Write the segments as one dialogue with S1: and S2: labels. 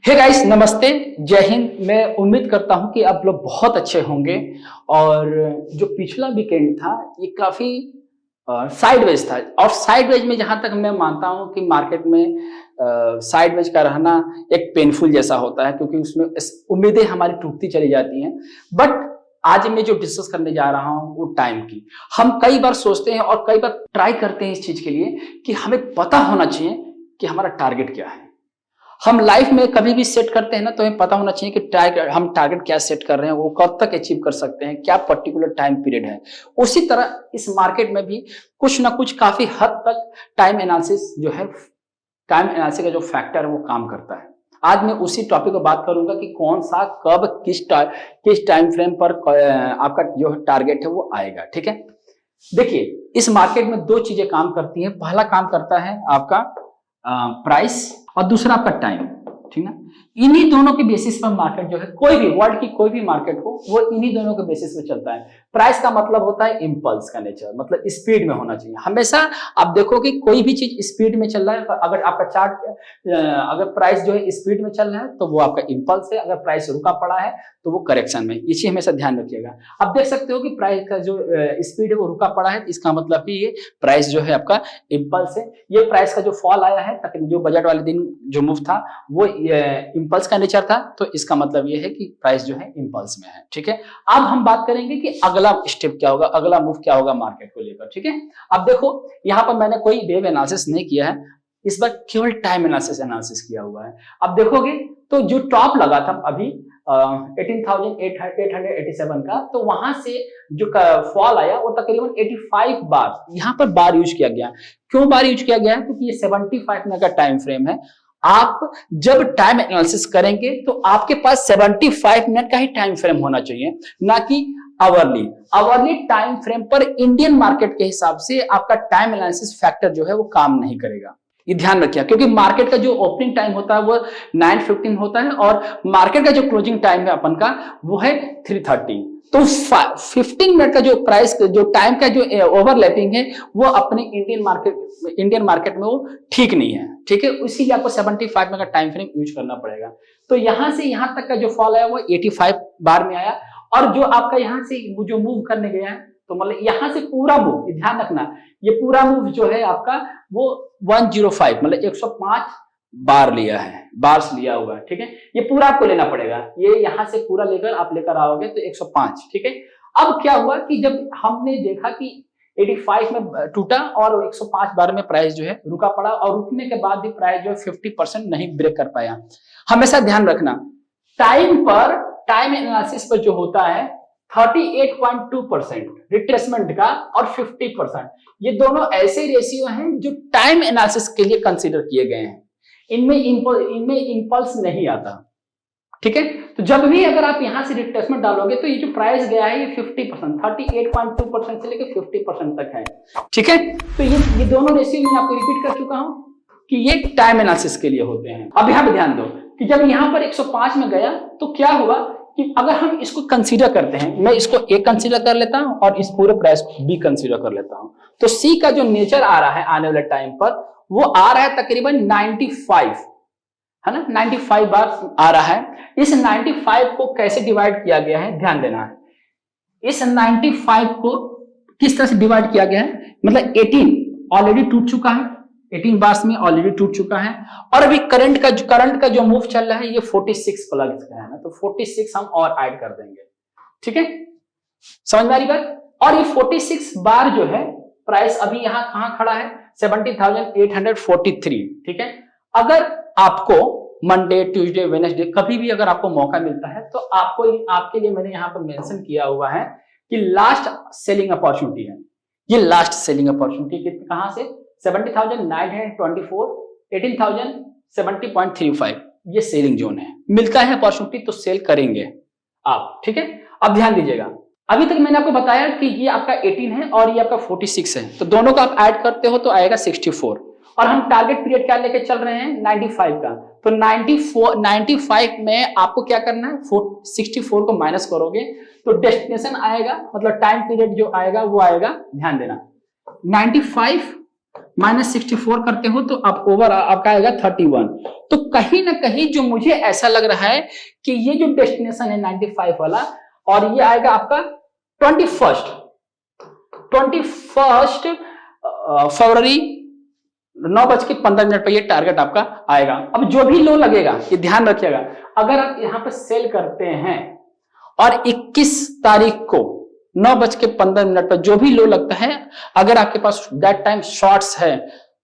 S1: Hey guys, नमस्ते, जय हिंद। मैं उम्मीद करता हूं कि आप लोग बहुत अच्छे होंगे। और जो पिछला वीकेंड था ये काफी साइडवेज था। और साइडवेज में जहां तक मैं मानता हूं कि मार्केट में साइडवेज का रहना एक पेनफुल जैसा होता है, क्योंकि उसमें उम्मीदें हमारी टूटती चली जाती हैं। बट आज मैं जो डिस्कस करने जा रहा हूं वो टाइम की। हम कई बार सोचते हैं और कई बार ट्राई करते हैं इस चीज के लिए कि हमें पता होना चाहिए कि हमारा टारगेट क्या है। हम लाइफ में कभी भी सेट करते हैं ना, तो हमें पता होना चाहिए कि हम टारगेट क्या सेट कर रहे हैं, वो कब तक अचीव कर सकते हैं, क्या पर्टिकुलर टाइम पीरियड है। उसी तरह इस मार्केट में भी कुछ ना कुछ काफी हद तक टाइम एनालिसिस जो है, टाइम एनालिसिस का जो फैक्टर है वो काम करता है। आज मैं उसी टॉपिक पर बात करूंगा कि कौन सा कब किस टाइम फ्रेम पर आपका जो टारगेट है वो आएगा। ठीक है, देखिए इस मार्केट में दो चीजें काम करती हैं। पहला काम करता है आपका प्राइस, और दूसरा आपका टाइम। ठीक है, इन्हीं दोनों के बेसिस पर मार्केट जो है, कोई भी वर्ल्ड की कोई भी मार्केट हो, वो इन्हीं दोनों के बेसिस पे चलता है। प्राइस का मतलब होता है इंपल्स का नेचर, मतलब स्पीड में होना चाहिए हमेशा। आप देखो कि कोई भी चीज स्पीड में चल रहा है, अगर आपका चार्ट अगर प्राइस जो है स्पीड में चल रहा है तो वो आपका इंपल्स है, अगर प्राइस रुका पड़ा है तो वो करेक्शन में। ये चीज हमेशा ध्यान रखिएगा। आप देख सकते हो कि प्राइस का जो स्पीड है वो रुका पड़ा है, इसका मतलब कि ये प्राइस जो है आपका इंपल्स है। ये प्राइस का जो फॉल आया है, तकरीबन जो बजट वाले दिन जो मूव था वो इंपल्स का नेचर था, तो इसका मतलब ये है कि प्राइस जो है इंपल्स में है। ठीक है, अब हम बात करेंगे कि अगला स्टेप क्या होगा, अगला मूव क्या होगा मार्केट को लेकर। ठीक है, अब देखो यहाँ पर मैंने कोई वेव एनालिसिस नहीं किया है, इस बार केवल टाइम एनालिसिस किया हुआ है। अब देखोगे तो जो टॉप लगा था अभी 18,887 का, तो वहां से जो फॉल आया वो तकरीबन 85 बार यहाँ पर बार यूज किया गया। क्यों बार यूज किया गया है? क्योंकि ये 75 मिनट का टाइम फ्रेम है। आप जब टाइम एनालिसिस करेंगे तो आपके पास 75 मिनट का ही टाइम फ्रेम होना चाहिए, ना कि आवरली। आवरली टाइम फ्रेम पर इंडियन मार्केट के हिसाब से आपका टाइम एनालिसिस फैक्टर जो है वो काम नहीं करेगा। ये ध्यान रखिए, क्योंकि मार्केट का जो ओपनिंग टाइम होता है वो 9:15 होता है, और मार्केट का जो क्लोजिंग टाइम है अपन का वो है 3:30। तो 15 मिनट का जो प्राइस जो टाइम का जो ओवरलैपिंग है वो अपने इंडियन मार्केट में वो ठीक नहीं है। ठीक है, इसीलिए आपको 75 मिनट का टाइम फ्रेम यूज करना पड़ेगा। तो यहां से यहां तक का जो फॉल आया वो 85 बार में आया, और जो आपका यहां से जो मूव करने गया है, तो मतलब यहां से पूरा मूव, ध्यान रखना, ये पूरा मूव जो है आपका वो 105 मतलब 105 बार लिया है, बार्स लिया हुआ है। ठीक है, ये पूरा आपको लेना पड़ेगा। ये यहां से पूरा लेकर आप लेकर आओगे तो 105। ठीक है, अब क्या हुआ कि जब हमने देखा कि 85 में टूटा और 105 बार में प्राइस जो है रुका पड़ा, और रुकने के बाद भी प्राइस जो है 50% नहीं ब्रेक कर पाया। हमेशा ध्यान रखना, टाइम पर टाइम एनालिसिस पर जो होता है 38.2% रिट्रेसमेंट का और 50%, ये दोनों ऐसे रेशियो हैं जो टाइम एनालिसिस के लिए कंसीडर किए गए हैं। इनमें इंपल्स नहीं आता। ठीक है, तो जब भी अगर आप यहां से रिट्रेसमेंट डालोगे तो ये जो प्राइस गया है ये 50%, 38.2% से लेकर 50% तक है। ठीक है, तो ये दोनों रेशियो मैं आपको रिपीट कर चुका हूं कि ये टाइम एनालिसिस के लिए होते हैं। अब यहां पर ध्यान दो कि जब यहां पर 105 में गया तो क्या हुआ कि अगर हम इसको कंसीडर करते हैं, मैं इसको ए कंसीडर कर लेता हूं और इस पूरे प्राइस को बी कंसीडर कर लेता हूं, तो सी का जो नेचर आ रहा है आने वाले टाइम पर वो आ रहा है तकरीबन 95, है ना, 95 बार आ रहा है। इस 95 को कैसे डिवाइड किया गया है ध्यान देना है। इस 95 को किस तरह से डिवाइड किया गया है, मतलब 18 ऑलरेडी टूट चुका है, 18 बार्स में ऑलरेडी टूट चुका है, और अभी करंट का जो मूव चल रहा है ये 46 प्लस का है ना, तो 46 हम और ऐड कर देंगे। ठीक है, समझ में आ रही बात? और ये 46 बार जो है प्राइस अभी यहां कहां खड़ा है, 70,843। ठीक है, अगर आपको मंडे, ट्यूसडे, वेडनेसडे कभी भी अगर आपको मौका मिलता है तो आपके लिए मैंने यहां पर मेंशन किया हुआ है कि लास्ट सेलिंग अपॉर्चुनिटी है। ये लास्ट सेलिंग अपॉर्चुनिटी कहां से, 70,924, 18,070.35, ये सेलिंग जोन है। मिलता है अपॉर्चुनिटी तो सेल करेंगे आप। ठीक है, अब ध्यान दीजिएगा, अभी तक मैंने आपको बताया कि ये आपका 18 है और ये आपका 46 है, तो दोनों का आप ऐड करते हो तो आएगा 64, और हम टारगेट पीरियड क्या लेके चल रहे हैं, 95 का। तो 95 में आपको क्या करना है, 64 को माइनस करोगे तो डेस्टिनेशन आएगा, मतलब टाइम पीरियड जो आएगा वो आएगा, ध्यान देना, 95 -64 करते हो तो आप ओवर आपका आएगा 31। तो कहीं ना कहीं जो मुझे ऐसा लग रहा है कि ये जो डेस्टिनेशन है 95 वाला, और ये आएगा आपका 21 फरवरी 9:15 पर ये टारगेट आपका आएगा। अब जो भी लो लगेगा ये ध्यान रखिएगा, अगर आप यहां पर सेल करते हैं और 21 तारीख को 9:15 पर जो भी लो लगता है, अगर आपके पास दैट टाइम शॉर्ट्स है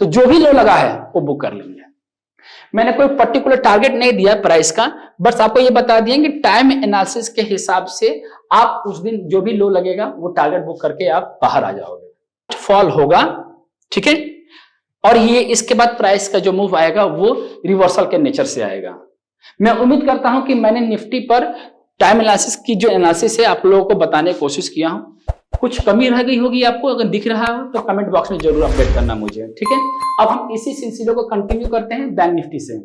S1: तो जो भी लो लगा है वो बुक कर लेंगे। मैंने कोई पर्टिकुलर टारगेट नहीं दिया प्राइस का, बस आपको ये बता दिया कि टाइम एनालिसिस के हिसाब से आप उस दिन जो भी लो लगेगा वो टारगेट बुक करके आप बाहर आ जाओगे। फॉल होगा, ठीक है, और ये इसके बाद प्राइस का जो मूव आएगा वो रिवर्सल के नेचर से आएगा। मैं उम्मीद करता हूं कि मैंने निफ्टी पर टाइम एनालिसिस की जो एनालिसिस है आप लोगों को बताने की कोशिश किया हूं। कुछ कमी रह गई होगी आपको, अगर दिख रहा हो तो कमेंट बॉक्स में जरूर अपडेट करना मुझे, ठीक है। अब हम इसी सिलसिले को कंटिन्यू करते हैं बैंक निफ्टी से।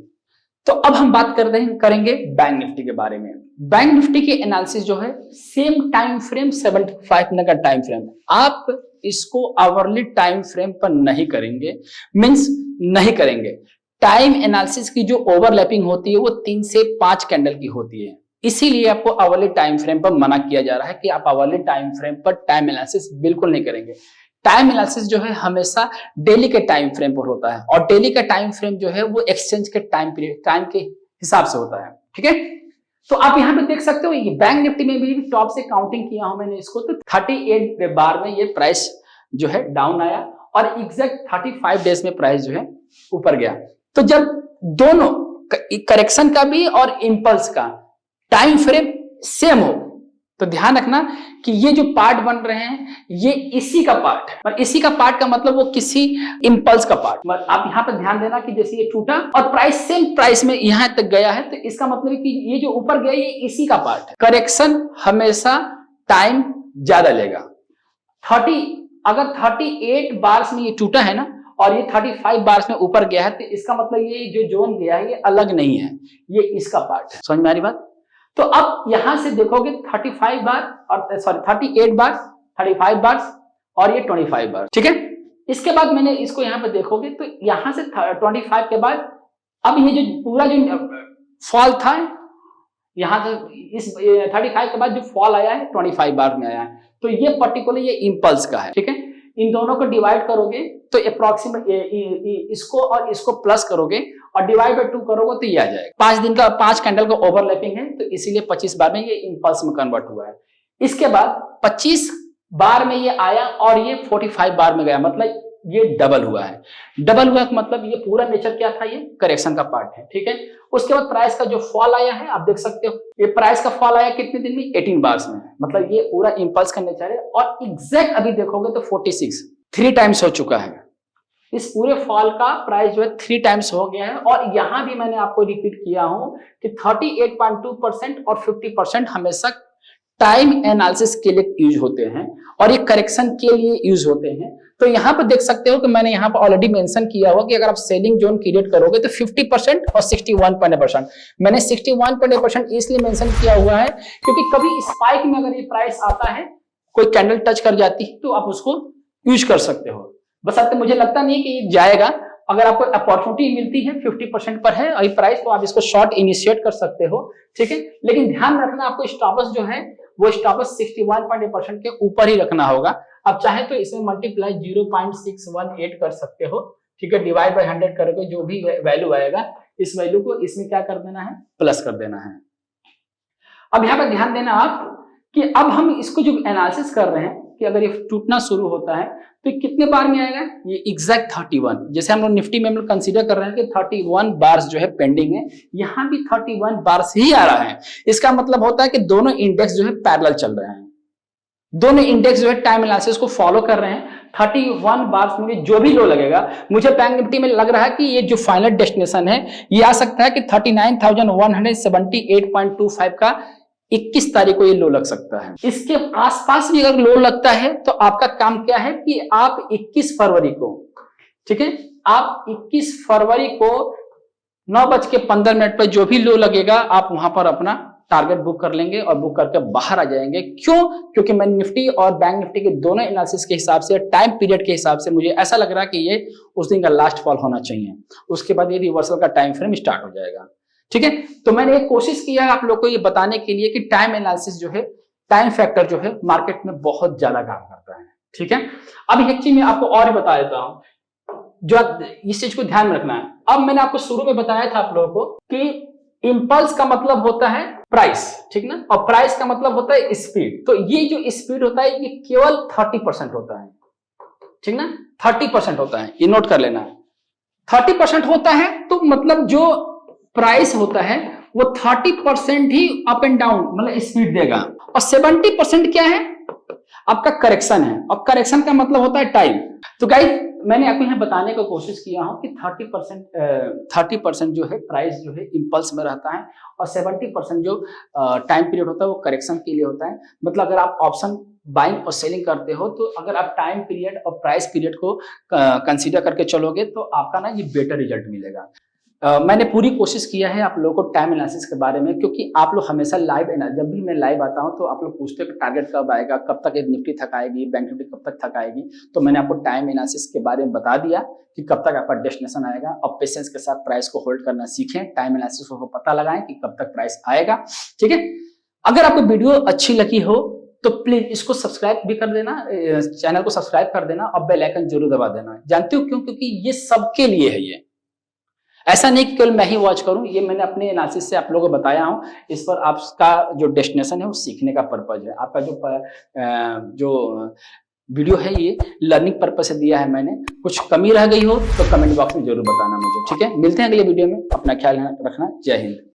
S1: तो अब हम बात करेंगे बैंक निफ्टी के बारे में। बैंक निफ्टी की एनालिसिस जो है सेम टाइम फ्रेम 75 मिनट का टाइम फ्रेम, आप इसको आवरली टाइम फ्रेम पर नहीं करेंगे, मींस नहीं करेंगे। टाइम एनालिसिस की जो ओवरलैपिंग होती है वो 3 से 5 कैंडल की होती है, इसीलिए आपको आवरली टाइम फ्रेम पर मना किया जा रहा है कि आप आवरली टाइम फ्रेम पर टाइम एनालिसिस बिल्कुल नहीं करेंगे। टाइम एनालिसिस जो है हमेशा डेली के टाइम फ्रेम पर होता है, और डेली का टाइम फ्रेम जो है वो एक्सचेंज के टाइम के हिसाब से होता है, ठीक है। तो आप यहाँ पे देख सकते हो, ये बैंक निफ्टी में भी टॉप से काउंटिंग किया हूं मैंने इसको, तो 38 बार में ये प्राइस जो है डाउन आया, और एग्जैक्ट 35 डेज में प्राइस जो है ऊपर गया। तो जब दोनों करेक्शन का भी और इंपल्स का टाइम फ्रेम सेम हो तो ध्यान रखना कि ये जो पार्ट बन रहे हैं ये इसी का पार्ट है, और इसी का पार्ट का मतलब वो किसी इंपल्स का पार्ट। आप यहां पर ध्यान देना कि जैसे ये टूटा और प्राइस सेम प्राइस में यहां तक गया है, तो इसका मतलब है कि ये जो ऊपर गया ये इसी का पार्ट है। करेक्शन हमेशा टाइम ज्यादा लेगा। अगर 38 बार्स में ये टूटा है ना, और ये 35 बार्स में ऊपर गया है, तो इसका मतलब ये जो जोन गया है ये अलग नहीं है, ये इसका पार्ट है। समझ में आ रही बात? तो अब यहां से देखोगे 35 बार और सॉरी 38 बार, 35 बार और ये 25 बार, ठीक है। इसके बाद मैंने इसको यहां पे देखोगे तो यहां से 25 के बाद अब ये जो पूरा जो फॉल था यहां से इस 35 के बाद जो फॉल आया है 25 बार में आया है, तो ये पर्टिकुलर ये इंपल्स का है, ठीक है। इन दोनों को डिवाइड करोगे तो अप्रोक्सीमेट इसको और इसको प्लस करोगे और डिवाइड बाय 2 करोगे तो ये आ जाएगा। 5 दिन का 5 कैंडल का ओवरलैपिंग है, तो इसीलिए 25 बार में ये इंपल्स में कन्वर्ट हुआ है। इसके बाद 25 बार में ये आया और ये 45 बार में गया, मतलब ये डबल हुआ है। डबल हुआ का मतलब ये पूरा नेचर क्या था, ये करेक्शन का पार्ट है, ठीक है। उसके बाद प्राइस का जो फॉल आया है आप देख सकते हो, ये प्राइस का फॉल आया कितने दिन में, 18 बार्स में, मतलब ये पूरा इंपल्स का नेचर है। और एग्जैक्ट अभी देखोगे तो 46 3 टाइम्स हो चुका है। इस पूरे फॉल का प्राइस जो है 3 टाइम्स हो गया है। और यहां भी मैंने आपको रिपीट किया हूं कि 38.2% और 50% हमेशा टाइम एनालिसिस के लिए यूज होते हैं और ये करेक्शन के लिए यूज होते हैं। तो यहां पर देख सकते हो कि मैंने यहां पर ऑलरेडी मेंशन किया हुआ कि अगर आप सेलिंग जोन क्रिएट करोगे तो 50% और 61.8%। मैंने 61.8% इसलिए मेंशन किया हुआ है क्योंकि कभी स्पाइक में अगर ये प्राइस आता है, कोई कैंडल टच कर जाती है, तो आप उसको यूज कर सकते हो। बस अब मुझे लगता नहीं कि ये जाएगा। अगर आपको अपॉर्चुनिटी मिलती है 50% पर है और प्राइस, तो आप इसको शॉर्ट इनिशिएट कर सकते हो, ठीक है। लेकिन ध्यान रखना आपको स्टॉप लॉस जो है वो स्टॉप लॉस 61.8% के ऊपर ही रखना होगा। आप चाहे तो इसमें मल्टीप्लाई 0.618 कर सकते हो, ठीक है। डिवाइड बाय 100 करके जो भी वैल्यू आएगा इस वैल्यू को इसमें क्या कर देना है, प्लस कर देना है। अब यहाँ पर ध्यान देना आप कि अब हम इसको जो एनालिसिस कर रहे हैं कि अगर ये टूटना शुरू होता है तो कितने बार में आएगा, ये एग्जैक्ट 31। जैसे हम लोग निफ्टी में हम लोग कंसीडर कर रहे हैं कि 31 बार्स जो है पेंडिंग है, यहां भी 31 बार्स ही आ रहा है। इसका मतलब होता है कि दोनों इंडेक्स जो है पैरेलल चल रहे हैं, दोनों इंडेक्स जो है टाइम एनालिसिस को फॉलो कर रहे हैं। 31 बार्स में जो भी लो लगेगा, मुझे बैंक निफ्टी में लग रहा है कि ये जो फाइनल डेस्टिनेशन है ये आ सकता है कि 39,178.25 का 21 तारीख को ये लो लग सकता है। इसके आसपास भी अगर लो लगता है तो आपका काम क्या है कि आप 21 फरवरी को, ठीक है, आप 21 फरवरी को 9:15 पर जो भी लो लगेगा आप वहां पर अपना टारगेट बुक कर लेंगे और बुक करके बाहर आ जाएंगे। क्यों? क्योंकि मैं निफ्टी और बैंक निफ्टी के दोनों एनालिसिस के हिसाब से, टाइम पीरियड के हिसाब से मुझे ऐसा लग रहा है कि ये उस दिन का लास्ट फॉल होना चाहिए, उसके बाद ये रिवर्सल का टाइम फ्रेम स्टार्ट हो जाएगा। ठीक है, तो मैंने एक कोशिश किया है आप लोग को ये बताने के लिए कि टाइम एनालिसिस जो है, टाइम फैक्टर जो है मार्केट में बहुत ज्यादा काम करता है। ठीक है, अब एक चीज मैं आपको और भी बता देता हूं जो इस चीज को ध्यान में रखना है। अब मैंने आपको शुरू में बताया था आप लोगों को कि इंपल्स का मतलब होता है प्राइस, ठीक ना, और प्राइस का मतलब होता है स्पीड। तो ये जो स्पीड होता है ये केवल 30% होता है, ठीक ना, 30% होता है, ये नोट कर लेना। 30% होता है तो मतलब जो प्राइस होता है वो 30% ही अप एंड डाउन मतलब स्पीड देगा, और 70% क्या है आपका करेक्शन है, और करेक्शन का मतलब होता है टाइम। तो गाइस मैंने आपको यहाँ बताने की कोशिश किया हूं कि 30% जो है प्राइस जो है इंपल्स में रहता है, और 70% जो टाइम पीरियड होता है वो करेक्शन के लिए होता है। मतलब अगर आप ऑप्शन बाइंग और सेलिंग करते हो तो अगर आप टाइम पीरियड और प्राइस पीरियड को कंसीडर करके चलोगे तो आपका ना ये बेटर रिजल्ट मिलेगा। मैंने पूरी कोशिश किया है आप लोगों को टाइम एनालिसिस के बारे में, क्योंकि आप लोग हमेशा लाइव, जब भी मैं लाइव आता हूं तो आप लोग पूछते हो कि टारगेट कब आएगा, कब तक निफ्टी थकाएगी, बैंक निफ्टी कब तक थकाएगी। तो मैंने आपको टाइम एनालिसिस के बारे में बता दिया कि कब तक आपका डेस्टिनेशन आएगा। अब पेशेंस के साथ प्राइस को होल्ड करना सीखें, टाइम एनालिसिस को पता लगाएं कि कब तक प्राइस आएगा। ठीक है, अगर आपको वीडियो अच्छी लगी हो तो प्लीज इसको सब्सक्राइब भी कर देना, चैनल को सब्सक्राइब कर देना और बेल आइकन जरूर दबा देना। जानते हो क्यों? क्योंकि ये सबके लिए है। ये ऐसा नहीं कि केवल मैं ही वॉच करूं, ये मैंने अपने एनालिसिस से आप लोगों को बताया हूं। इस पर आपका जो डेस्टिनेशन है वो सीखने का पर्पज है। आपका जो वीडियो है ये लर्निंग पर्पज से दिया है मैंने। कुछ कमी रह गई हो तो कमेंट बॉक्स में जरूर बताना मुझे। ठीक है, मिलते हैं अगले वीडियो में। अपना ख्याल रखना। जय हिंद।